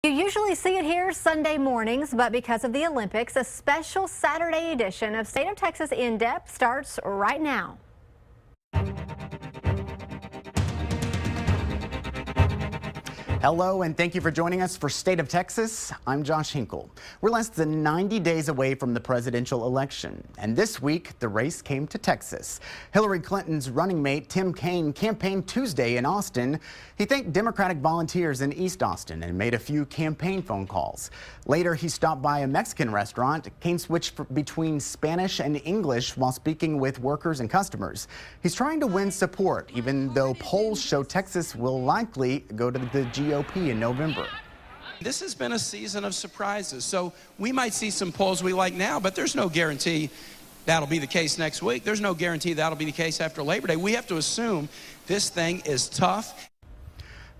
You usually see it here Sunday mornings, but because of the Olympics, a special Saturday edition of State of Texas In Depth starts right now. Hello and thank you for joining us for State of Texas. I'm Josh Hinkle. We're less than 90 days away from the presidential election, and this week the race came to Texas. Hillary Clinton's running mate Tim Kaine campaigned Tuesday in Austin. He thanked Democratic volunteers in East Austin and made a few campaign phone calls. Later he stopped by a Mexican restaurant. Kaine switched between Spanish and English while speaking with workers and customers. He's trying to win support, even though polls show Texas will likely go to the GOP in November. This has been a season of surprises, so we might see some polls we like now, but there's no guarantee that'll be the case next week. There's no guarantee that'll be the case after Labor Day. We have to assume this thing is tough.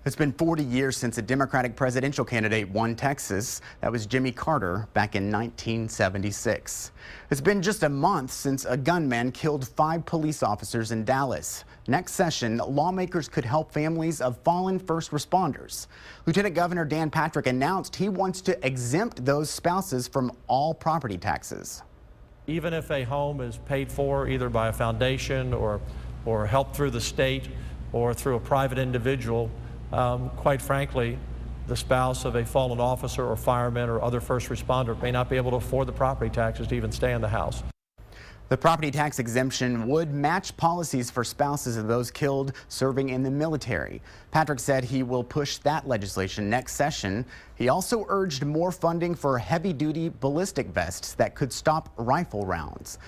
It's been 40 years since a Democratic presidential candidate won Texas. That was Jimmy Carter back in 1976. It's been just a month since a gunman killed 5 police officers in Dallas. Next session, lawmakers could help families of fallen first responders. Lieutenant Governor Dan Patrick announced he wants to exempt those spouses from all property taxes. Even if a home is paid for either by a foundation or help through the state or through a private individual, quite frankly, the spouse of a fallen officer or fireman or other first responder may not be able to afford the property taxes to even stay in the house. The property tax exemption would match policies for spouses of those killed serving in the military. Patrick said he will push that legislation next session. He also urged more funding for heavy-duty ballistic vests that could stop rifle rounds.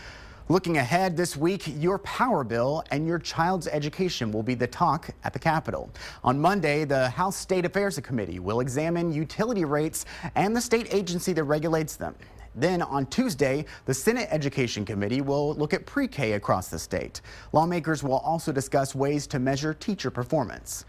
Looking ahead this week, your power bill and your child's education will be the talk at the Capitol. On Monday, the House State Affairs Committee will examine utility rates and the state agency that regulates them. Then on Tuesday, the Senate Education Committee will look at pre-K across the state. Lawmakers will also discuss ways to measure teacher performance.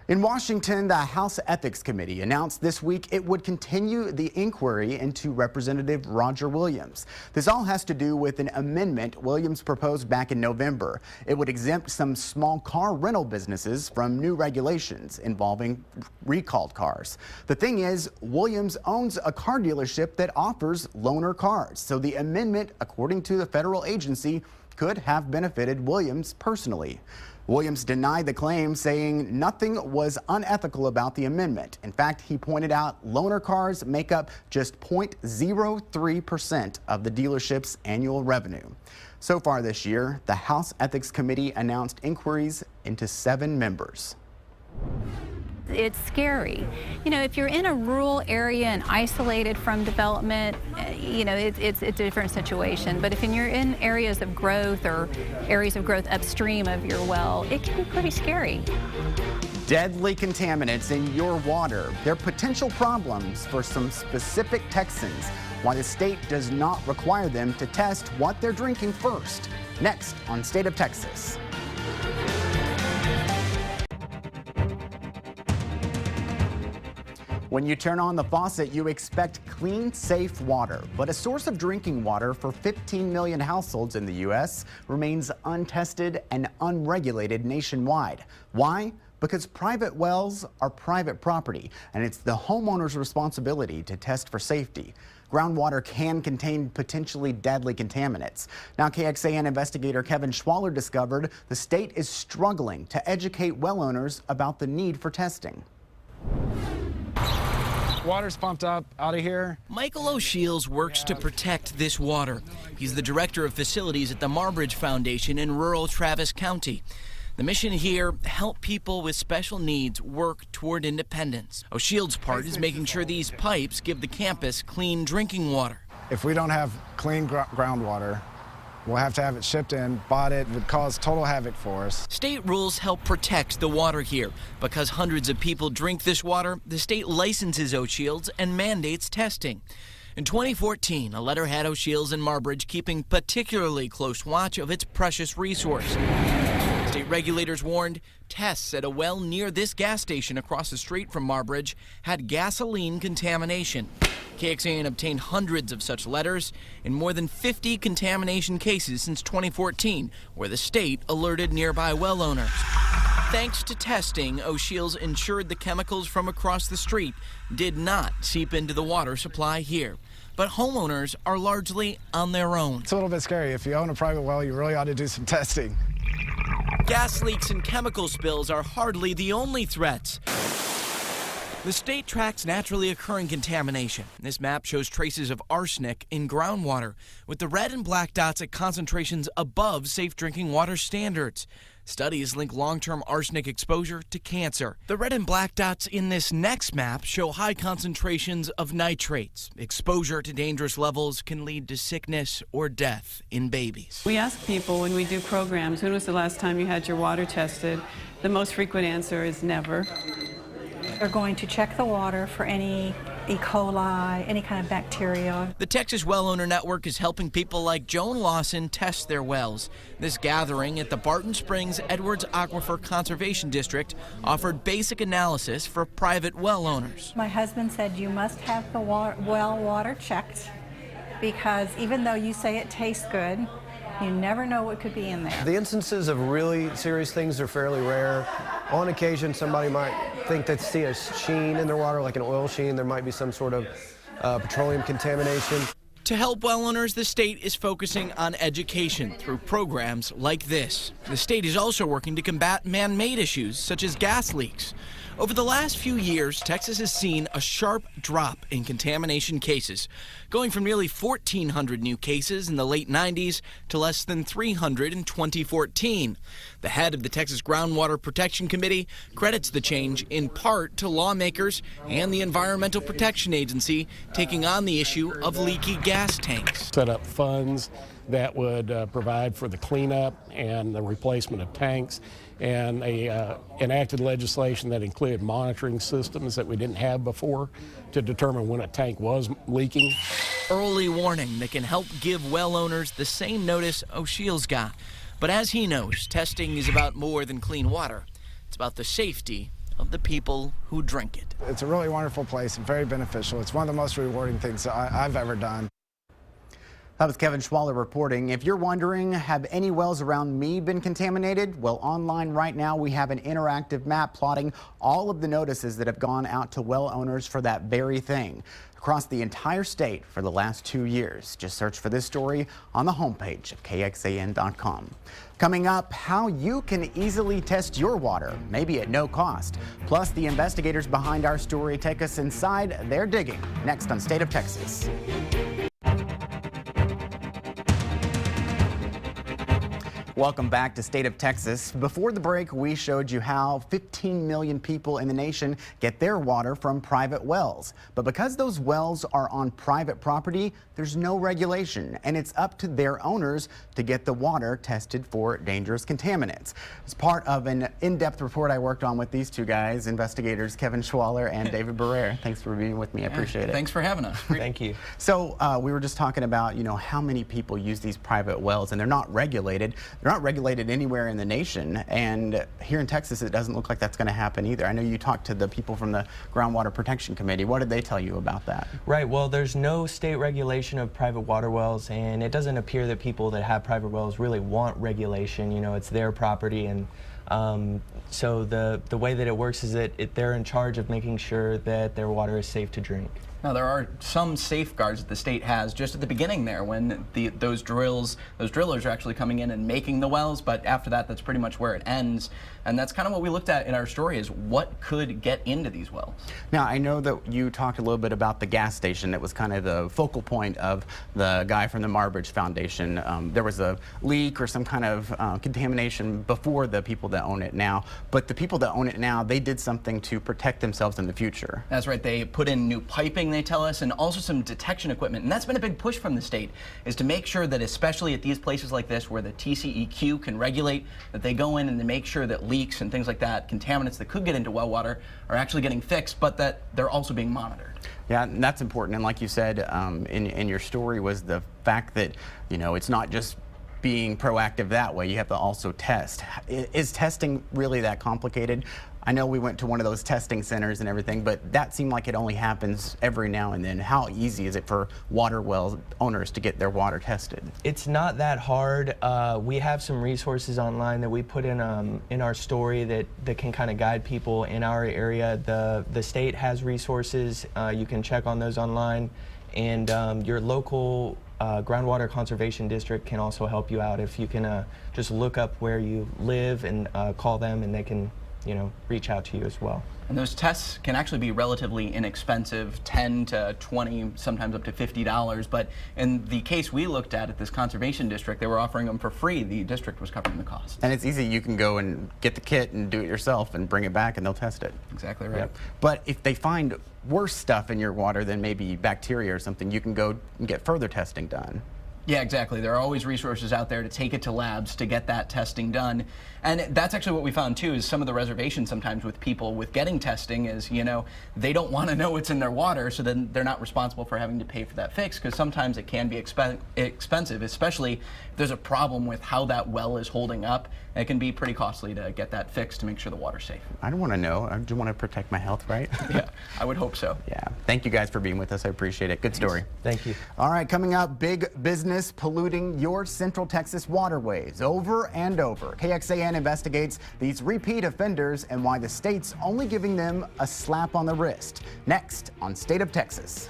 In Washington, the House Ethics Committee announced this week it would continue the inquiry into Representative Roger Williams. This all has to do with an amendment Williams proposed back in November. It would exempt some small car rental businesses from new regulations involving recalled cars. The thing is, Williams owns a car dealership that offers loaner cars, so the amendment, according to the federal agency, could have benefited Williams personally. Williams denied the claim, saying nothing was unethical about the amendment. In fact, he pointed out loaner cars make up just 0.03% of the dealership's annual revenue. So far this year, the House Ethics Committee announced inquiries into 7 members. It's scary. You know, if you're in a rural area and isolated from development, you know, it's a different situation. But if you're in areas of growth or areas of growth upstream of your well, it can be pretty scary. Deadly contaminants in your water. They're potential problems for some specific Texans. Why the state does not require them to test what they're drinking first. Next on State of Texas. When you turn on the faucet, you expect clean, safe water. But a source of drinking water for 15 million households in the U.S. remains untested and unregulated nationwide. Why? Because private wells are private property, and it's the homeowner's responsibility to test for safety. Groundwater can contain potentially deadly contaminants. Now, KXAN investigator Kevin Schwaller discovered the state is struggling to educate well owners about the need for testing. Water's pumped up out of here. Michael O'Shields works to protect this water. He's the director of facilities at the Marbridge Foundation in rural Travis County. The mission here, help people with special needs work toward independence. O'Shields' part is making sure these pipes give the campus clean drinking water. If we don't have clean groundwater, we'll have to have it shipped in, bought it, would cause total havoc for us. State rules help protect the water here. Because hundreds of people drink this water, the state licenses O'Shields and mandates testing. In 2014, a letter had O'Shields and Marbridge keeping particularly close watch of its precious resource. State regulators warned tests at a well near this gas station across the street from Marbridge had gasoline contamination. KXAN obtained hundreds of such letters in more than 50 contamination cases since 2014, where the state alerted nearby well owners. Thanks to testing, O'Sheill's ensured the chemicals from across the street did not seep into the water supply here. But homeowners are largely on their own. It's a little bit scary. If you own a private well, you really ought to do some testing. Gas leaks and chemical spills are hardly the only threats. The state tracks naturally occurring contamination. This map shows traces of arsenic in groundwater, with the red and black dots at concentrations above safe drinking water standards. Studies link long-term arsenic exposure to cancer. The red and black dots in this next map show high concentrations of nitrates. Exposure to dangerous levels can lead to sickness or death in babies. We ask people when we do programs, when was the last time you had your water tested? The most frequent answer is never. They're going to check the water for any E. coli, any kind of bacteria. The Texas Well Owner Network is helping people like Joan Lawson test their wells. This gathering at the Barton Springs Edwards Aquifer Conservation District offered basic analysis for private well owners. My husband said you must have the well water checked because even though you say it tastes good, you never know what could be in there. The instances of really serious things are fairly rare. On occasion, somebody might think they see a sheen in their water, like an oil sheen. There might be some sort of petroleum contamination. To help well owners, the state is focusing on education through programs like this. The state is also working to combat man-made issues such as gas leaks. Over the last few years, Texas has seen a sharp drop in contamination cases, going from nearly 1,400 new cases in the late 90s to less than 300 in 2014. The head of the Texas Groundwater Protection Committee credits the change in part to lawmakers and the Environmental Protection Agency taking on the issue of leaky gas tanks. Set up funds that would provide for the cleanup and the replacement of tanks, and enacted legislation that included monitoring systems that we didn't have before to determine when a tank was leaking. Early warning that can help give well owners the same notice O'Sheill's got. But as he knows, testing is about more than clean water. It's about the safety of the people who drink it. It's a really wonderful place and very beneficial. It's one of the most rewarding things I've ever done. That was Kevin Schwaller reporting. If you're wondering, have any wells around me been contaminated? Well, online right now we have an interactive map plotting all of the notices that have gone out to well owners for that very thing across the entire state for the last 2 years. Just search for this story on the homepage of KXAN.com. Coming up, how you can easily test your water, maybe at no cost. Plus, the investigators behind our story take us inside their digging. Next on State of Texas. Welcome back to State of Texas. Before the break, we showed you how 15 million people in the nation get their water from private wells. But because those wells are on private property, there's no regulation, and it's up to their owners to get the water tested for dangerous contaminants. As part of an in-depth report I worked on with these two guys, investigators Kevin Schwaller and David Barrere. Thanks for being with me. I appreciate it. Thanks for having us. Thank you. So we were just talking about, how many people use these private wells, and they're not regulated. They're not regulated anywhere in the nation, and here in Texas it doesn't look like that's going to happen either. I know you talked to the people from the Groundwater Protection Committee. What did they tell you about that? Right, well, there's no state regulation of private water wells, and it doesn't appear that people that have private wells really want regulation. It's their property, and so the way that it works is that they're in charge of making sure that their water is safe to drink. Now, there are some safeguards that the state has just at the beginning there when those drillers are actually coming in and making the wells, but after that, that's pretty much where it ends. And that's kind of what we looked at in our story, is what could get into these wells. Now, I know that you talked a little bit about the gas station that was kind of the focal point of the guy from the Marbridge Foundation. There was a leak or some kind of contamination before the people that own it now, but the people that own it now, they did something to protect themselves in the future. That's right. They put in new piping, they tell us, and also some detection equipment. And that's been a big push from the state, is to make sure that, especially at these places like this where the TCEQ can regulate, that they go in and they make sure that leaks and things like that, contaminants that could get into well water, are actually getting fixed, but that they're also being monitored. Yeah, and that's important. And like you said in your story, was the fact that, it's not just being proactive that way. You have to also test. Is testing really that complicated? I know we went to one of those testing centers and everything, but that seemed like it only happens every now and then. How easy is it for water well owners to get their water tested? It's not that hard. We have some resources online that we put in our story that can kind of guide people in our area. The state has resources. You can check on those online, and your local groundwater conservation district can also help you out. If you can just look up where you live and call them, and they can, reach out to you as well. And those tests can actually be relatively inexpensive, $10 to $20, sometimes up to $50. But in the case we looked at this conservation district, they were offering them for free. The district was covering the cost. And it's easy. You can go and get the kit and do it yourself and bring it back and they'll test it. Exactly right. Yep. But if they find worse stuff in your water than maybe bacteria or something, you can go and get further testing done. Yeah, exactly. There are always resources out there to take it to labs to get that testing done. And that's actually what we found too, is some of the reservations sometimes with people with getting testing is, they don't want to know what's in their water, so then they're not responsible for having to pay for that fix, because sometimes it can be expensive, especially if there's a problem with how that well is holding up. It can be pretty costly to get that fixed to make sure the water's safe. I don't want to know. I just want to protect my health, right? Yeah, I would hope so. Yeah. Thank you guys for being with us. I appreciate it. Good story. Thank you. All right, coming up, big business polluting your Central Texas waterways over and over. KXAN investigates these repeat offenders and why the state's only giving them a slap on the wrist. Next on State of Texas.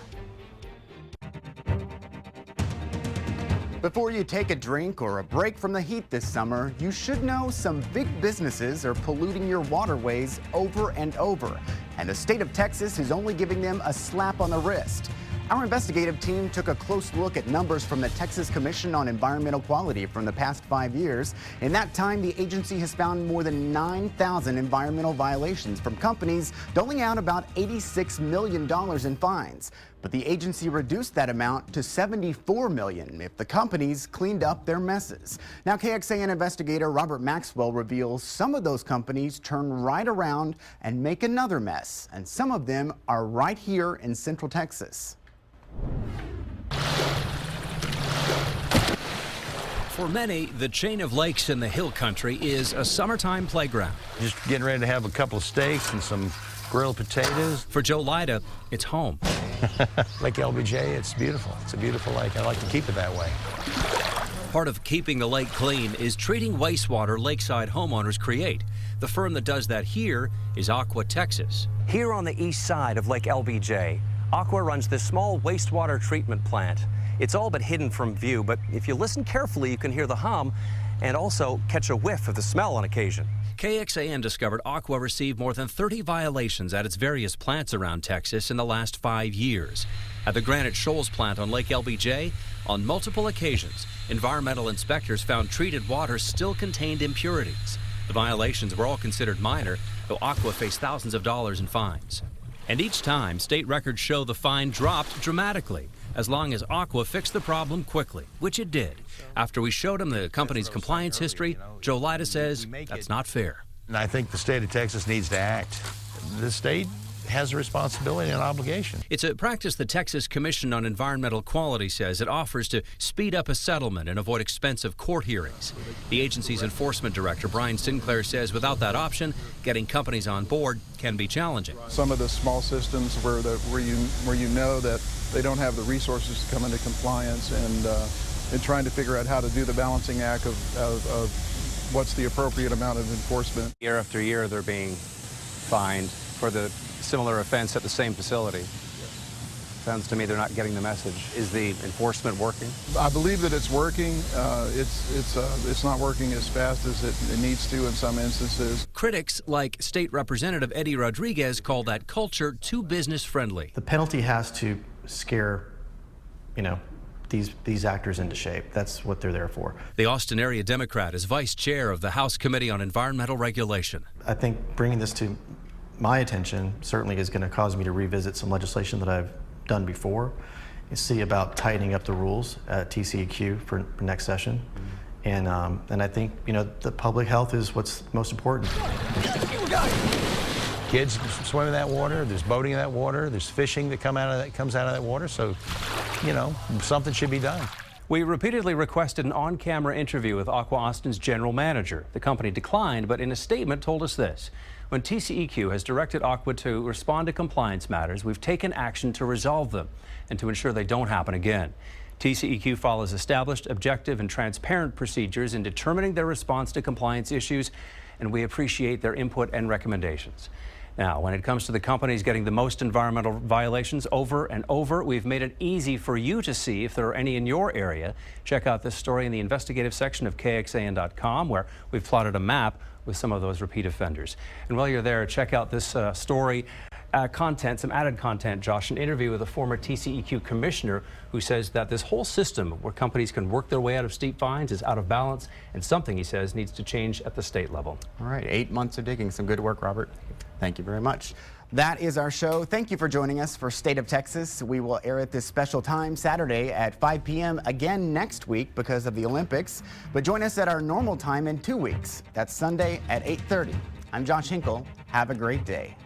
Before you take a drink or a break from the heat this summer, you should know some big businesses are polluting your waterways over and over, and the state of Texas is only giving them a slap on the wrist. Our investigative team took a close look at numbers from the Texas Commission on Environmental Quality from the past 5 years. In that time, the agency has found more than 9,000 environmental violations from companies, doling out about $86 million in fines. But the agency reduced that amount to $74 million if the companies cleaned up their messes. Now, KXAN investigator Robert Maxwell reveals some of those companies turn right around and make another mess, and some of them are right here in Central Texas. For many, the chain of lakes in the hill country is a summertime playground. Just getting ready to have a couple of steaks and some grilled potatoes. For Joe Lida, it's home. Lake LBJ, it's beautiful. It's a beautiful lake. I like to keep it that way. Part of keeping the lake clean is treating wastewater lakeside homeowners create. The firm that does that here is Aqua Texas. Here on the east side of Lake LBJ, Aqua runs this small wastewater treatment plant. It's all but hidden from view, but if you listen carefully, you can hear the hum and also catch a whiff of the smell on occasion. KXAN discovered Aqua received more than 30 violations at its various plants around Texas in the last 5 years. At the Granite Shoals plant on Lake LBJ, on multiple occasions, environmental inspectors found treated water still contained impurities. The violations were all considered minor, though Aqua faced thousands of dollars in fines. And each time, state records show the fine dropped dramatically, as long as Aqua fixed the problem quickly, which it did. After we showed him the company's compliance history, Joe Lida says that's not fair. And I think the state of Texas needs to act. The state has a responsibility and obligation. It's a practice the Texas Commission on Environmental Quality says it offers to speed up a settlement and avoid expensive court hearings. The agency's enforcement director, Brian Sinclair, says without that option, getting companies on board can be challenging. Some of the small systems where you know that they don't have the resources to come into compliance, and trying to figure out how to do the balancing act of what's the appropriate amount of enforcement. Year after year, they're being fined for the similar offense at the same facility. Sounds to me they're not getting the message. Is the enforcement working? I believe that it's working. It's not working as fast as it needs to in some instances. Critics like State Representative Eddie Rodriguez call that culture too business friendly. The penalty has to scare, these actors into shape. That's what they're there for. The Austin area Democrat is vice chair of the House Committee on Environmental Regulation. I think bringing this to my attention certainly is going to cause me to revisit some legislation that I've done before and see about tightening up the rules at TCEQ for next session. And I think, the public health is what's most important. Kids swim in that water, there's boating in that water, there's fishing that comes out of that water, so, something should be done. We repeatedly requested an on-camera interview with Aqua Austin's general manager. The company declined, but in a statement told us this. When TCEQ has directed Aqua to respond to compliance matters, we've taken action to resolve them and to ensure they don't happen again. TCEQ follows established, objective, and transparent procedures in determining their response to compliance issues, and we appreciate their input and recommendations. Now, when it comes to the companies getting the most environmental violations over and over, we've made it easy for you to see if there are any in your area. Check out this story in the investigative section of KXAN.com, where we've plotted a map with some of those repeat offenders. And while you're there, check out this story. Some added content, Josh, an interview with a former TCEQ commissioner who says that this whole system where companies can work their way out of steep fines is out of balance and something, he says, needs to change at the state level. All right, 8 months of digging. Some good work, Robert. Thank you very much. That is our show. Thank you for joining us for State of Texas. We will air at this special time Saturday at 5 p.m. again next week because of the Olympics. But join us at our normal time in 2 weeks. That's Sunday at 8:30. I'm Josh Hinkle. Have a great day.